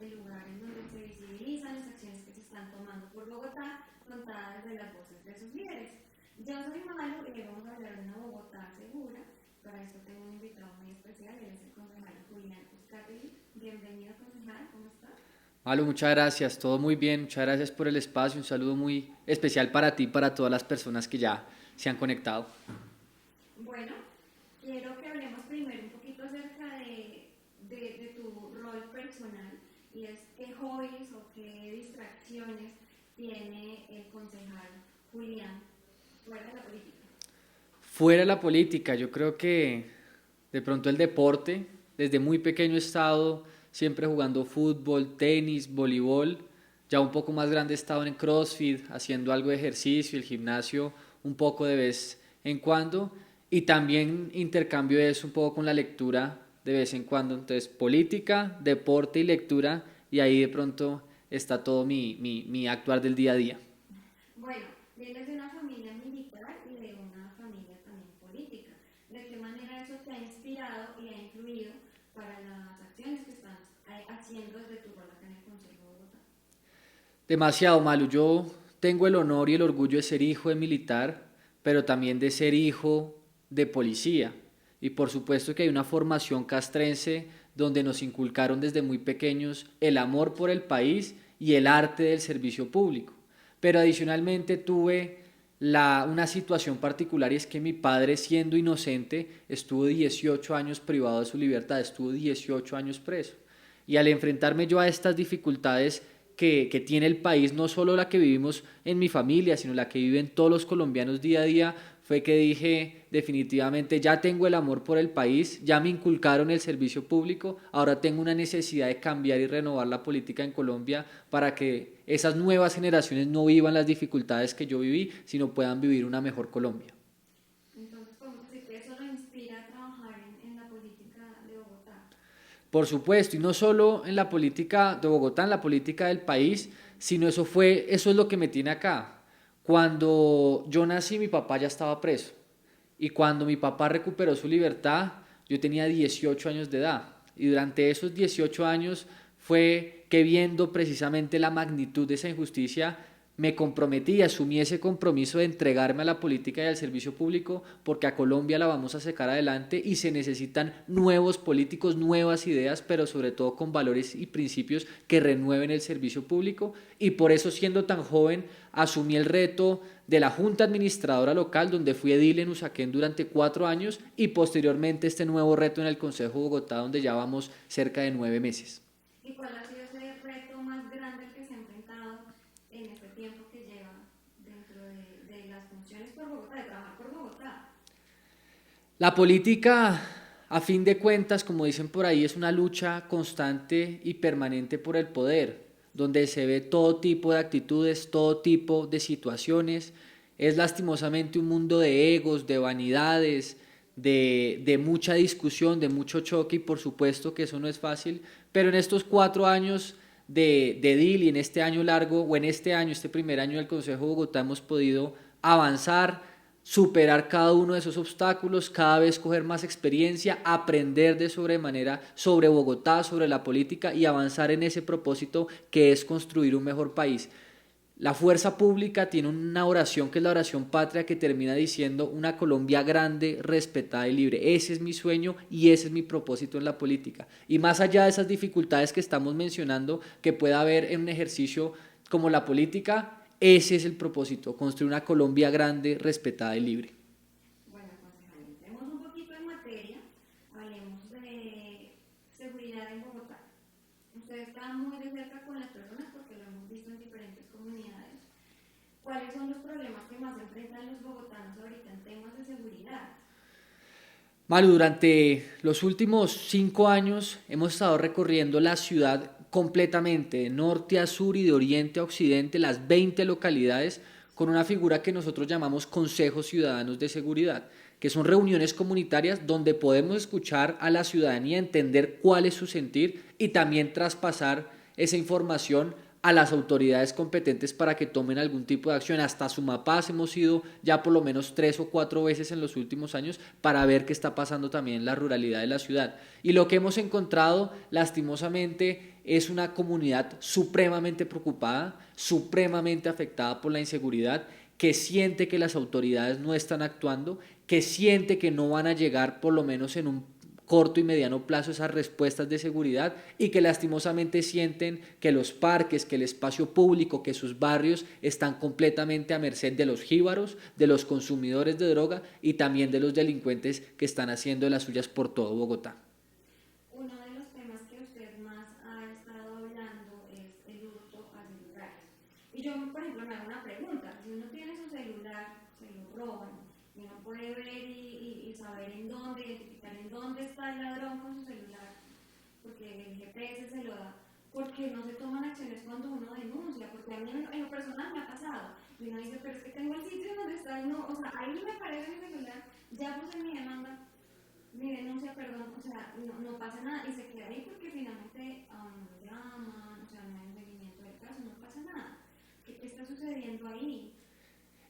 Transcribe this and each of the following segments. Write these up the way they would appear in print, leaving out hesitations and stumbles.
el lugar en donde se visibilizan las acciones que se están tomando por Bogotá, contadas desde las voces de sus líderes. Yo soy Malu y le vamos a hablar de una Bogotá segura. Para esto tengo un invitado muy especial, él es el concejal Julián Uzcategui. Bienvenido, concejal, ¿cómo está? Malo, muchas gracias, todo muy bien, muchas gracias por el espacio, un saludo muy especial para ti y para todas las personas que ya se han conectado. Bueno, quiero que hablemos primero un poquito acerca de tu rol personal y es qué hobbies o qué distracciones tiene el concejal Julián fuera de la política. Fuera de la política, yo creo que de pronto el deporte, desde muy pequeño he estado siempre jugando fútbol, tenis, voleibol, ya un poco más grande he estado en CrossFit, haciendo algo de ejercicio, el gimnasio un poco de vez en cuando y también intercambio eso un poco con la lectura de vez en cuando, entonces política, deporte y lectura y ahí de pronto está todo mi actuar del día a día. Bueno, vienes de una familia militar y de una familia también política. ¿De qué manera eso te ha inspirado y ha influido para las acciones que estás haciendo desde tu rol acá en el Consejo de Bogotá? Demasiado malo. Yo tengo el honor y el orgullo de ser hijo de militar, pero también de ser hijo de policía. Y por supuesto que hay una formación castrense donde nos inculcaron desde muy pequeños el amor por el país y el arte del servicio público. Pero adicionalmente tuve una situación particular y es que mi padre, siendo inocente, estuvo 18 años privado de su libertad, estuvo 18 años preso. Y al enfrentarme yo a estas dificultades que tiene el país, no solo la que vivimos en mi familia, sino la que viven todos los colombianos día a día, fue que dije definitivamente ya tengo el amor por el país, ya me inculcaron el servicio público, ahora tengo una necesidad de cambiar y renovar la política en Colombia para que esas nuevas generaciones no vivan las dificultades que yo viví, sino puedan vivir una mejor Colombia. Entonces, podemos decir que eso lo inspira a trabajar en la política de Bogotá. Por supuesto, y no solo en la política de Bogotá, en la política del país, sino eso es lo que me tiene acá. Cuando yo nací, mi papá ya estaba preso. Y cuando mi papá recuperó su libertad, yo tenía 18 años de edad. Y durante esos 18 años fue que viendo precisamente la magnitud de esa injusticia, me comprometí y asumí ese compromiso de entregarme a la política y al servicio público porque a Colombia la vamos a sacar adelante y se necesitan nuevos políticos, nuevas ideas, pero sobre todo con valores y principios que renueven el servicio público y por eso siendo tan joven asumí el reto de la Junta Administradora Local donde fui edil en Usaquén durante 4 años y posteriormente este nuevo reto en el Consejo de Bogotá donde ya vamos cerca de 9 meses. ¿Y cuál ha sido ese reto más grande al que se ha enfrentado en este tiempo que lleva dentro de las funciones por Bogotá, de trabajar por Bogotá? La política, a fin de cuentas, como dicen por ahí, es una lucha constante y permanente por el poder, donde se ve todo tipo de actitudes, todo tipo de situaciones. Es lastimosamente un mundo de egos, de vanidades, de mucha discusión, de mucho choque y por supuesto que eso no es fácil, pero en estos 4 años de DIL y en este año largo, o en este año, este primer año del Consejo de Bogotá, hemos podido avanzar, superar cada uno de esos obstáculos, cada vez coger más experiencia, aprender de sobremanera sobre Bogotá, sobre la política y avanzar en ese propósito que es construir un mejor país. La fuerza pública tiene una oración que es la oración patria que termina diciendo una Colombia grande, respetada y libre. Ese es mi sueño y ese es mi propósito en la política. Y más allá de esas dificultades que estamos mencionando que pueda haber en un ejercicio como la política, ese es el propósito, construir una Colombia grande, respetada y libre. Bueno, concejal, entremos un poquito en materia, hablemos de seguridad en Bogotá. Usted está muy de cerca con las personas porque lo hemos visto en diferentes comunidades. ¿Cuáles son los problemas que más enfrentan los bogotanos ahorita en temas de seguridad? Malu, durante los últimos 5 años hemos estado recorriendo la ciudad completamente, de norte a sur y de oriente a occidente, las 20 localidades, con una figura que nosotros llamamos Consejos Ciudadanos de Seguridad, que son reuniones comunitarias donde podemos escuchar a la ciudadanía, entender cuál es su sentir y también traspasar esa información a las autoridades competentes para que tomen algún tipo de acción. Hasta Sumapaz hemos ido ya por lo menos 3 o 4 veces en los últimos años para ver qué está pasando también en la ruralidad de la ciudad. Y lo que hemos encontrado, lastimosamente, es una comunidad supremamente preocupada, supremamente afectada por la inseguridad, que siente que las autoridades no están actuando, que siente que no van a llegar por lo menos en un corto y mediano plazo esas respuestas de seguridad y que lastimosamente sienten que los parques, que el espacio público, que sus barrios están completamente a merced de los jíbaros, de los consumidores de droga y también de los delincuentes que están haciendo de las suyas por todo Bogotá. Uno de los temas que usted más ha estado hablando es el hurto a celulares. Y yo, por ejemplo, me hago una pregunta. Si uno tiene su celular, se lo roban, y uno puede ver y saber en dónde, identificar en dónde está el ladrón con su celular, porque el GPS se lo da. ¿Por qué no se toman acciones cuando uno denuncia? Porque a mí en lo personal me ha pasado. Y uno dice, pero es que tengo el sitio donde está el no, o sea, ahí me aparece mi celular, ya puse mi demanda, mi denuncia, perdón, o sea, no pasa nada y se queda ahí porque finalmente no llaman, o sea, no hay un seguimiento del caso, no pasa nada. ¿Qué está sucediendo ahí?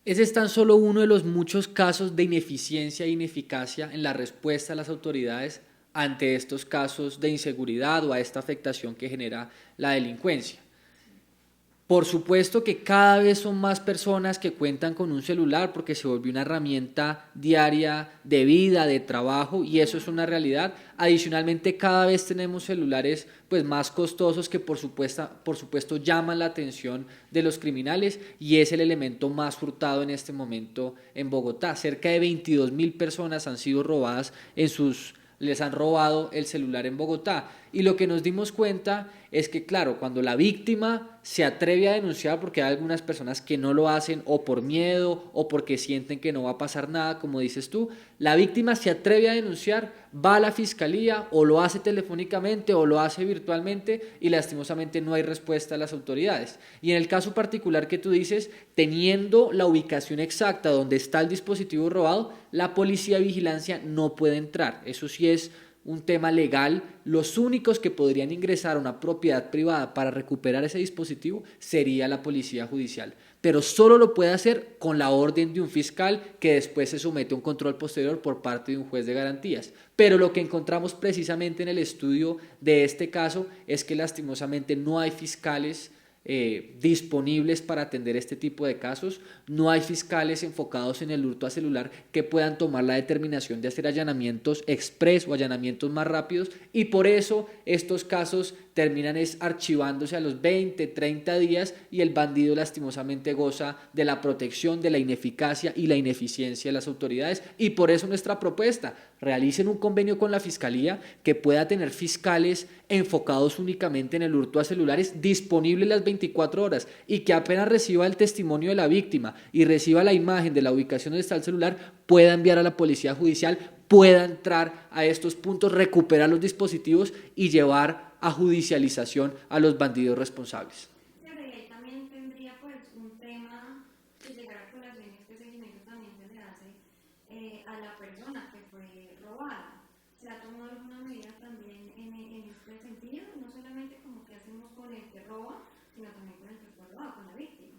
Ese es tan solo uno de los muchos casos de ineficiencia e ineficacia en la respuesta de las autoridades ante estos casos de inseguridad o a esta afectación que genera la delincuencia. Por supuesto que cada vez son más personas que cuentan con un celular porque se volvió una herramienta diaria de vida, de trabajo, y eso es una realidad. Adicionalmente, cada vez tenemos celulares pues más costosos que por supuesto llaman la atención de los criminales y es el elemento más hurtado en este momento en Bogotá. Cerca de 22.000 personas han sido robadas les han robado el celular en Bogotá. Y lo que nos dimos cuenta es que, claro, cuando la víctima se atreve a denunciar, porque hay algunas personas que no lo hacen o por miedo o porque sienten que no va a pasar nada, como dices tú, la víctima se atreve a denunciar, va a la fiscalía o lo hace telefónicamente o lo hace virtualmente y lastimosamente no hay respuesta de las autoridades. Y en el caso particular que tú dices, teniendo la ubicación exacta donde está el dispositivo robado, la policía de vigilancia no puede entrar. Eso sí es un tema legal. Los únicos que podrían ingresar a una propiedad privada para recuperar ese dispositivo sería la policía judicial, pero solo lo puede hacer con la orden de un fiscal que después se somete a un control posterior por parte de un juez de garantías. Pero lo que encontramos precisamente en el estudio de este caso es que lastimosamente no hay fiscales disponibles para atender este tipo de casos, no hay fiscales enfocados en el hurto a celular que puedan tomar la determinación de hacer allanamientos express o allanamientos más rápidos y por eso estos casos terminan archivándose a los 20, 30 días y el bandido lastimosamente goza de la protección, de la ineficacia y la ineficiencia de las autoridades y por eso nuestra propuesta, realicen un convenio con la fiscalía que pueda tener fiscales enfocados únicamente en el hurto a celulares disponibles las 24 horas y que apenas reciba el testimonio de la víctima y reciba la imagen de la ubicación donde está el celular, pueda enviar a la policía judicial, pueda entrar a estos puntos, recuperar los dispositivos y llevar a judicialización a los bandidos responsables. Pero ahí también tendría pues un tema que llegar a colación y este seguimiento también se le hace a la persona que fue robada. ¿Se ha tomado alguna medida también en este sentido? No solamente como que hacemos con el que roba, sino también con el que fue robado, con la víctima.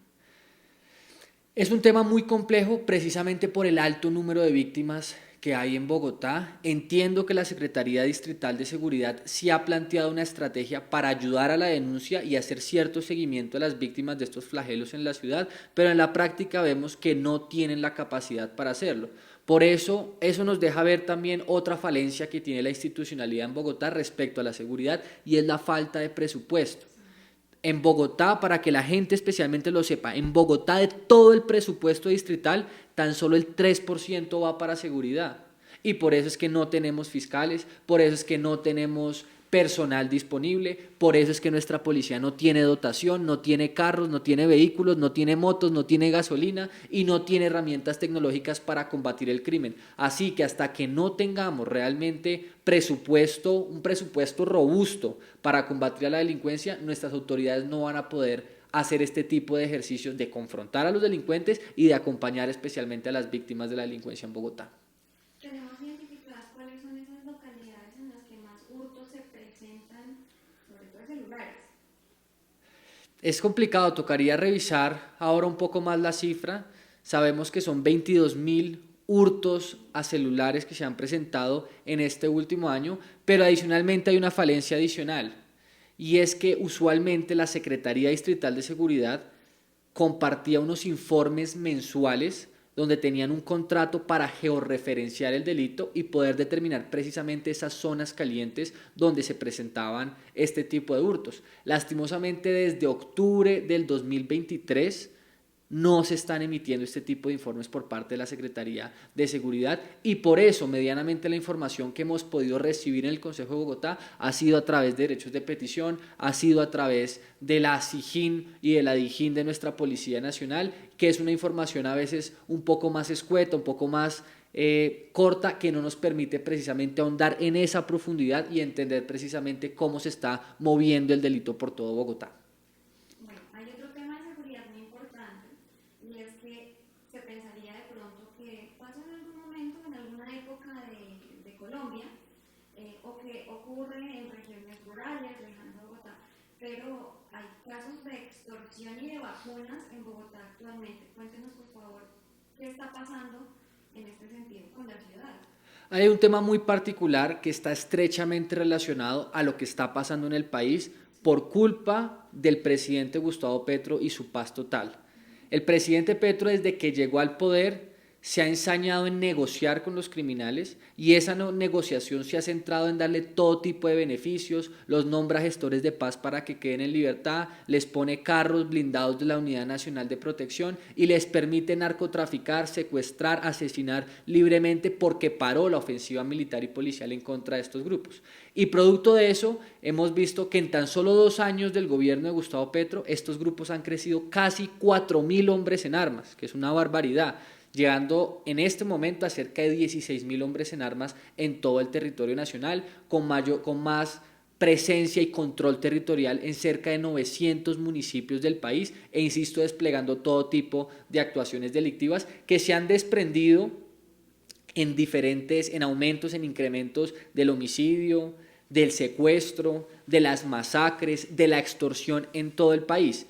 Es un tema muy complejo precisamente por el alto número de víctimas que hay en Bogotá. Entiendo que la Secretaría Distrital de Seguridad sí ha planteado una estrategia para ayudar a la denuncia y hacer cierto seguimiento a las víctimas de estos flagelos en la ciudad, pero en la práctica vemos que no tienen la capacidad para hacerlo. Por eso nos deja ver también otra falencia que tiene la institucionalidad en Bogotá respecto a la seguridad y es la falta de presupuesto. En Bogotá, para que la gente especialmente lo sepa, en Bogotá de todo el presupuesto distrital, tan solo el 3% va para seguridad. Y por eso es que no tenemos fiscales, por eso es que no tenemos personal disponible, por eso es que nuestra policía no tiene dotación, no tiene carros, no tiene vehículos, no tiene motos, no tiene gasolina y no tiene herramientas tecnológicas para combatir el crimen. Así que hasta que no tengamos realmente un presupuesto robusto para combatir a la delincuencia, nuestras autoridades no van a poder hacer este tipo de ejercicios de confrontar a los delincuentes y de acompañar especialmente a las víctimas de la delincuencia en Bogotá. Tenemos identificadas cuáles son esas localidades en las que más hurtos se presentan, sobre todo de celulares. Es complicado, tocaría revisar ahora un poco más la cifra. Sabemos que son 22.000 hurtos a celulares que se han presentado en este último año, pero adicionalmente hay una falencia adicional, y es que usualmente la Secretaría Distrital de Seguridad compartía unos informes mensuales donde tenían un contrato para georreferenciar el delito y poder determinar precisamente esas zonas calientes donde se presentaban este tipo de hurtos. Lastimosamente, desde octubre del 2023 no se están emitiendo este tipo de informes por parte de la Secretaría de Seguridad, y por eso medianamente la información que hemos podido recibir en el Consejo de Bogotá ha sido a través de derechos de petición, ha sido a través de la SIJIN y de la DIJÍN de nuestra Policía Nacional, que es una información a veces un poco más escueta, un poco más corta, que no nos permite precisamente ahondar en esa profundidad y entender precisamente cómo se está moviendo el delito por todo Bogotá. Bueno, hay otro tema de seguridad muy importante, y es que se pensaría de pronto que pasa en algún momento, en alguna época de Colombia, o que ocurre en regiones rurales, lejanas a Bogotá, pero hay casos de extorsión y de vacunas en Bogotá actualmente. Cuéntenos, por favor, qué está pasando en este sentido con la ciudad. Hay un tema muy particular que está estrechamente relacionado a lo que está pasando en el país por culpa del presidente Gustavo Petro y su paz total. El presidente Petro, desde que llegó al poder, se ha ensañado en negociar con los criminales, y esa negociación se ha centrado en darle todo tipo de beneficios, los nombra gestores de paz para que queden en libertad, les pone carros blindados de la Unidad Nacional de Protección y les permite narcotraficar, secuestrar, asesinar libremente, porque paró la ofensiva militar y policial en contra de estos grupos. Y producto de eso hemos visto que en tan solo 2 años del gobierno de Gustavo Petro estos grupos han crecido casi 4.000 hombres en armas, que es una barbaridad, llegando en este momento a cerca de 16.000 hombres en armas en todo el territorio nacional, con más presencia y control territorial en cerca de 900 municipios del país, e insisto, desplegando todo tipo de actuaciones delictivas que se han desprendido en aumentos, en incrementos del homicidio, del secuestro, de las masacres, de la extorsión en todo el país.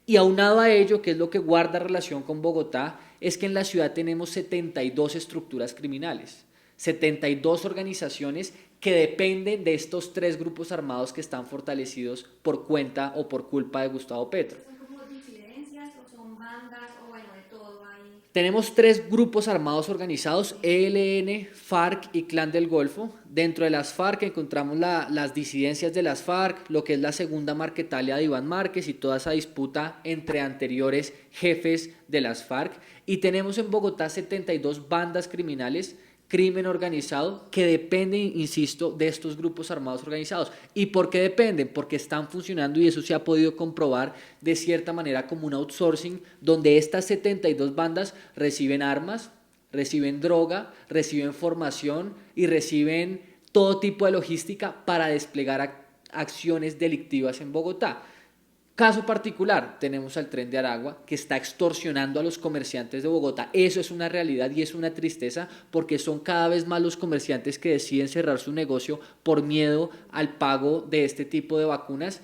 Y aunado a ello, que es lo que guarda relación con Bogotá, es que en la ciudad tenemos 72 estructuras criminales, 72 organizaciones que dependen de estos 3 grupos armados que están fortalecidos por cuenta o por culpa de Gustavo Petro. ¿Son como disidencias o son bandas o bueno, de todo ahí? Tenemos 3 grupos armados organizados: ELN, FARC y Clan del Golfo. Dentro de las FARC encontramos las disidencias de las FARC, lo que es la segunda Marquetalia de Iván Márquez y toda esa disputa entre anteriores jefes de las FARC. Y tenemos en Bogotá 72 bandas criminales, crimen organizado, que dependen, insisto, de estos grupos armados organizados. ¿Y por qué dependen? Porque están funcionando, y eso se ha podido comprobar de cierta manera, como un outsourcing, donde estas 72 bandas reciben armas, reciben droga, reciben formación y reciben todo tipo de logística para desplegar acciones delictivas en Bogotá. Caso particular, tenemos al Tren de Aragua, que está extorsionando a los comerciantes de Bogotá. Eso es una realidad y es una tristeza, porque son cada vez más los comerciantes que deciden cerrar su negocio por miedo al pago de este tipo de vacunas,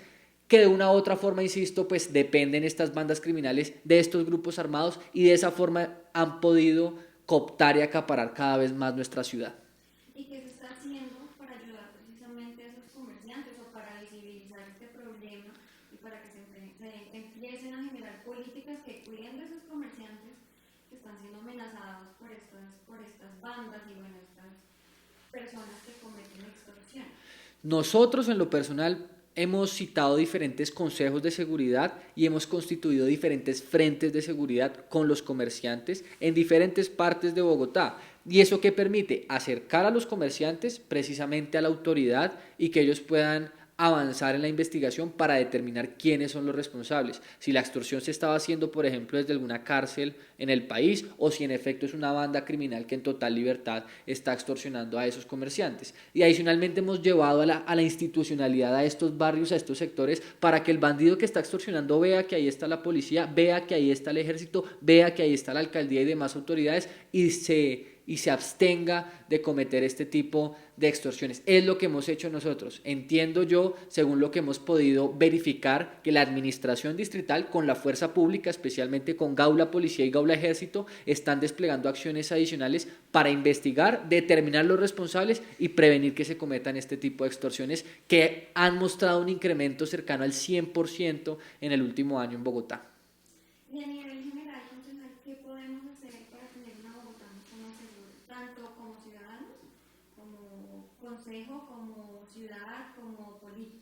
que de una u otra forma, insisto, pues dependen estas bandas criminales de estos grupos armados, y de esa forma han podido cooptar y acaparar cada vez más nuestra ciudad. ¿Y qué se está haciendo para ayudar precisamente a esos comerciantes o para visibilizar este problema y para que se empiecen a generar políticas que cuiden de esos comerciantes que están siendo amenazados por estas bandas y bueno, estas personas que cometen extorsión? Nosotros, en lo personal, hemos citado diferentes consejos de seguridad y hemos constituido diferentes frentes de seguridad con los comerciantes en diferentes partes de Bogotá. ¿Y eso qué permite? Acercar a los comerciantes precisamente a la autoridad, y que ellos puedan avanzar en la investigación para determinar quiénes son los responsables, si la extorsión se estaba haciendo, por ejemplo, desde alguna cárcel en el país, o si en efecto es una banda criminal que en total libertad está extorsionando a esos comerciantes. Y adicionalmente hemos llevado a la institucionalidad a estos barrios, a estos sectores, para que el bandido que está extorsionando vea que ahí está la policía, vea que ahí está el ejército, vea que ahí está la alcaldía y demás autoridades, y y se abstenga de cometer este tipo de extorsiones. Es lo que hemos hecho nosotros. Entiendo yo, según lo que hemos podido verificar, que la administración distrital con la fuerza pública, especialmente con Gaula Policía y Gaula Ejército, están desplegando acciones adicionales para investigar, determinar los responsables y prevenir que se cometan este tipo de extorsiones que han mostrado un incremento cercano al 100% en el último año en Bogotá. Y a nivel general, concejal, ¿qué podemos hacer para tener una Bogotá mucho más segura? Tanto como ciudadanos, como consejo, como ciudad, como políticos.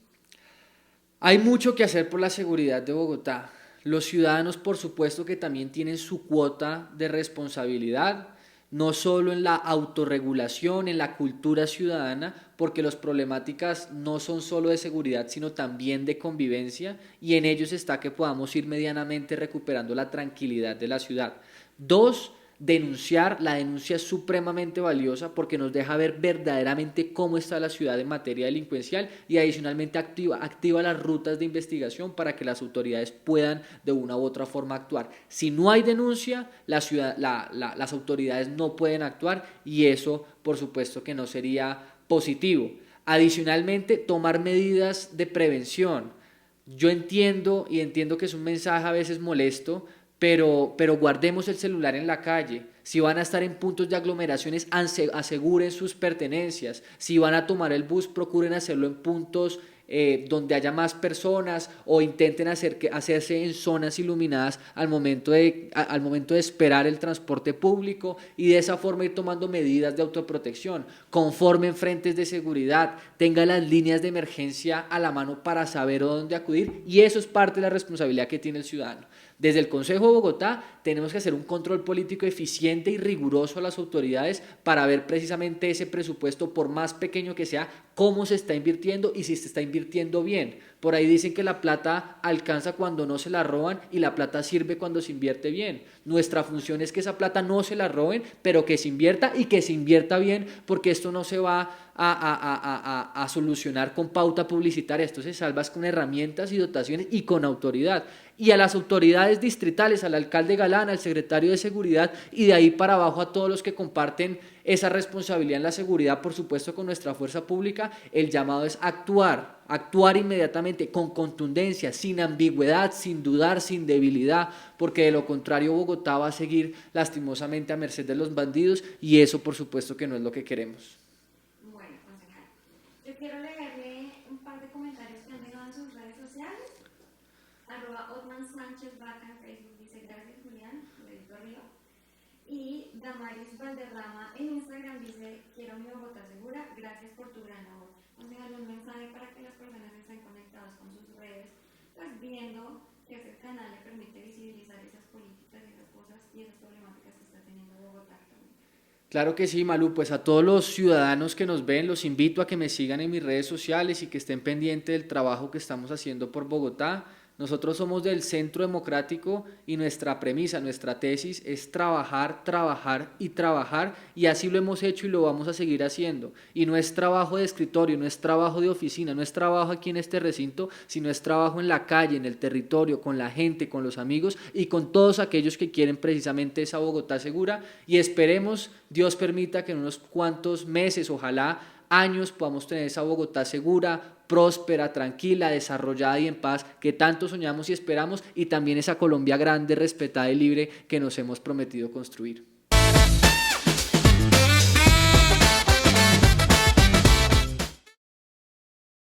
Hay mucho que hacer por la seguridad de Bogotá. Los ciudadanos, por supuesto, que también tienen su cuota de responsabilidad, no solo en la autorregulación, en la cultura ciudadana, porque las problemáticas no son solo de seguridad, sino también de convivencia, y en ellos está que podamos ir medianamente recuperando la tranquilidad de la ciudad. Dos, denunciar. La denuncia es supremamente valiosa porque nos deja ver verdaderamente cómo está la ciudad en materia delincuencial y adicionalmente activa las rutas de investigación para que las autoridades puedan de una u otra forma actuar. Si no hay denuncia, las autoridades no pueden actuar y eso por supuesto que no sería positivo. Adicionalmente, tomar medidas de prevención. Yo entiendo que es un mensaje a veces molesto, pero guardemos el celular en la calle. Si van a estar en puntos de aglomeraciones, aseguren sus pertenencias. Si van a tomar el bus, procuren hacerlo en puntos donde haya más personas o intenten hacerse en zonas iluminadas al momento de esperar el transporte público y de esa forma ir tomando medidas de autoprotección. Conformen frentes de seguridad, tengan las líneas de emergencia a la mano para saber a dónde acudir y eso es parte de la responsabilidad que tiene el ciudadano. Desde el Consejo de Bogotá tenemos que hacer un control político eficiente y riguroso a las autoridades para ver precisamente ese presupuesto, por más pequeño que sea, cómo se está invirtiendo y si se está invirtiendo bien. Por ahí dicen que la plata alcanza cuando no se la roban y la plata sirve cuando se invierte bien. Nuestra función es que esa plata no se la roben, pero que se invierta y que se invierta bien, porque esto no se va a solucionar con pauta publicitaria, esto se salva con herramientas y dotaciones y con autoridad. Y a las autoridades distritales, al alcalde Galán, al secretario de Seguridad y de ahí para abajo a todos los que comparten esa responsabilidad en la seguridad, por supuesto con nuestra fuerza pública, el llamado es actuar inmediatamente, con contundencia, sin ambigüedad, sin dudar, sin debilidad, porque de lo contrario Bogotá va a seguir lastimosamente a merced de los bandidos y eso por supuesto que no es lo que queremos. Bueno, concejal, yo quiero leerle un par de comentarios que han dejado en sus redes sociales. @Otman Sánchez Vaca en Facebook dice: gracias Julián, lo edito arriba. Y Damaris Valderrama en Instagram dice: quiero mi Bogotá segura, gracias por tu gran labor. Concejal, un mensaje para que las personas estén conectadas con sus redes, pues viendo que ese canal le permite visibilizar esas políticas y esas cosas y esas problemáticas que está teniendo Bogotá actualmente. Claro que sí, Malú, pues a todos los ciudadanos que nos ven los invito a que me sigan en mis redes sociales y que estén pendientes del trabajo que estamos haciendo por Bogotá. Nosotros somos del Centro Democrático y nuestra premisa, nuestra tesis es trabajar, trabajar y trabajar y así lo hemos hecho y lo vamos a seguir haciendo. Y no es trabajo de escritorio, no es trabajo de oficina, no es trabajo aquí en este recinto, sino es trabajo en la calle, en el territorio, con la gente, con los amigos y con todos aquellos que quieren precisamente esa Bogotá segura y esperemos, Dios permita que en unos cuantos meses, ojalá años, podamos tener esa Bogotá segura, próspera, tranquila, desarrollada y en paz que tanto soñamos y esperamos y también esa Colombia grande, respetada y libre que nos hemos prometido construir.